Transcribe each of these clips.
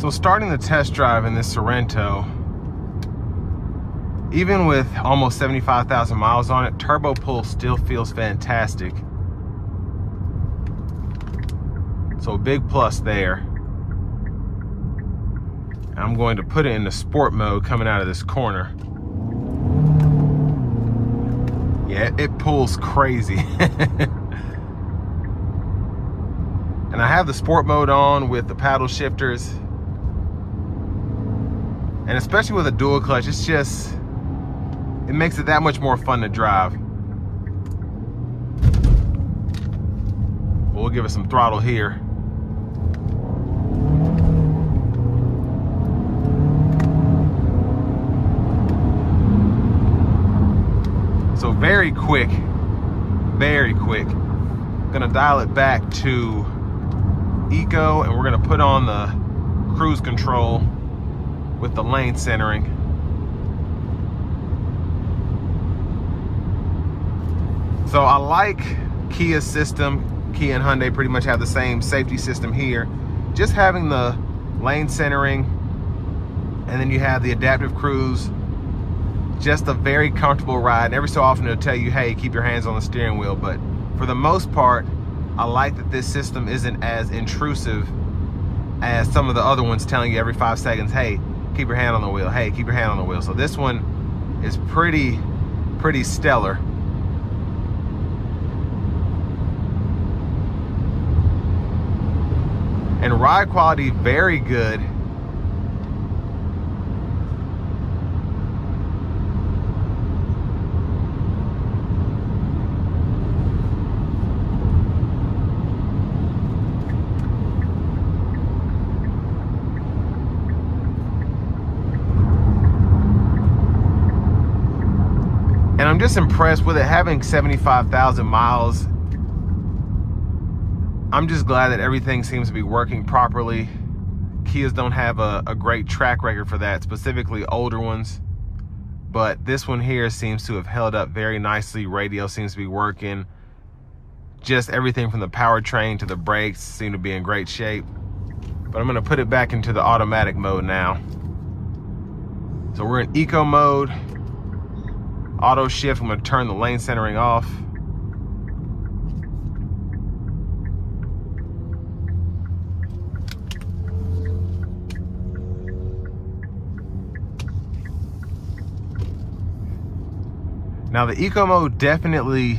So starting the test drive in this Sorento, even with almost 75,000 miles on it, turbo pull still feels fantastic. So a big plus there. I'm going to put it in the sport mode coming out of this corner. Yeah, it pulls crazy. And I have the sport mode on with the paddle shifters. And especially with a dual clutch, it's just, it makes it that much more fun to drive. We'll give it some throttle here. So very quick, very quick. Gonna dial it back to Eco, and we're gonna put on the cruise control with the lane centering. So I like Kia's system. Kia and Hyundai pretty much have the same safety system here. Just having the lane centering, and then you have the adaptive cruise. Just a very comfortable ride. And every so often it'll tell you, hey, keep your hands on the steering wheel. But for the most part, I like that this system isn't as intrusive as some of the other ones telling you every 5 seconds, hey, keep your hand on the wheel. Hey, keep your hand on the wheel. So this one is pretty stellar. And ride quality, very good. And I'm just impressed with it having 75,000 miles. I'm just glad that everything seems to be working properly. Kias don't have a great track record for that, specifically older ones. But this one here seems to have held up very nicely. Radio seems to be working. Just everything from the powertrain to the brakes seem to be in great shape. But I'm gonna put it back into the automatic mode now. So we're in eco mode. Auto shift, I'm gonna turn the lane centering off. Now the eco mode definitely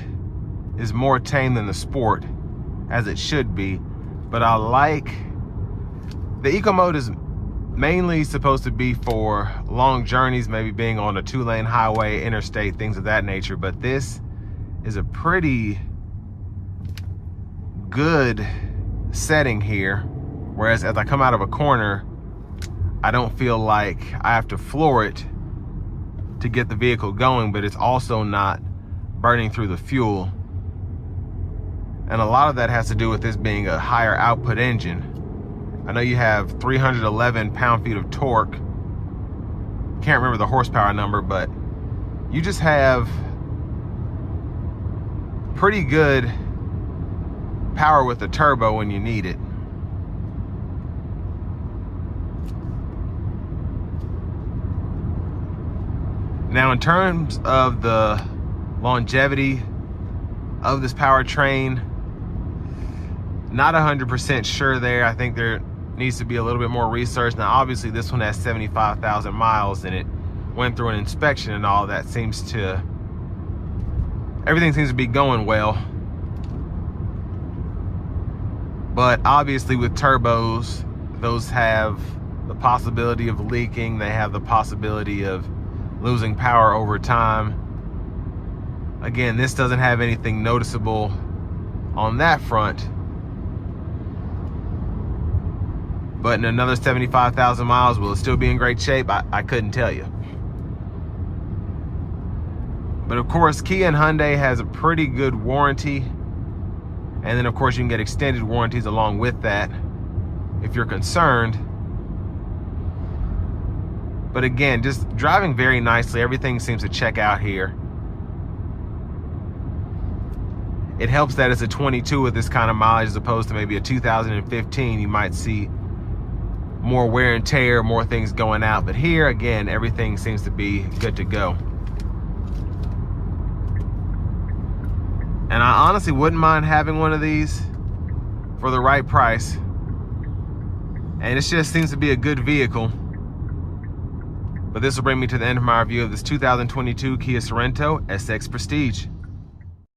is more tame than the sport, as it should be, but I like, the eco mode is mainly supposed to be for long journeys, maybe being on a 2-lane highway, interstate, things of that nature. But this is a pretty good setting here. Whereas as I come out of a corner, I don't feel like I have to floor it to get the vehicle going, but it's also not burning through the fuel. And a lot of that has to do with this being a higher output engine. I know you have 311 pound-feet of torque. Can't remember the horsepower number, but you just have pretty good power with the turbo when you need it. Now, in terms of the longevity of this powertrain, not 100% sure there. I think there needs to be a little bit more research. Now, obviously, this one has 75,000 miles and it went through an inspection and all that. Everything seems to be going well. But obviously with turbos, those have the possibility of leaking. They have the possibility of losing power over time. Again, this doesn't have anything noticeable on that front. But in another 75,000 miles, will it still be in great shape? I couldn't tell you. But of course, Kia and Hyundai has a pretty good warranty. And then of course you can get extended warranties along with that if you're concerned. But again, just driving very nicely. Everything seems to check out here. It helps that it's a 22 with this kind of mileage as opposed to maybe a 2015. You might see more wear and tear, more things going out. But here, again, everything seems to be good to go. And I honestly wouldn't mind having one of these for the right price. And it just seems to be a good vehicle. But this will bring me to the end of my review of this 2022 Kia Sorento SX Prestige.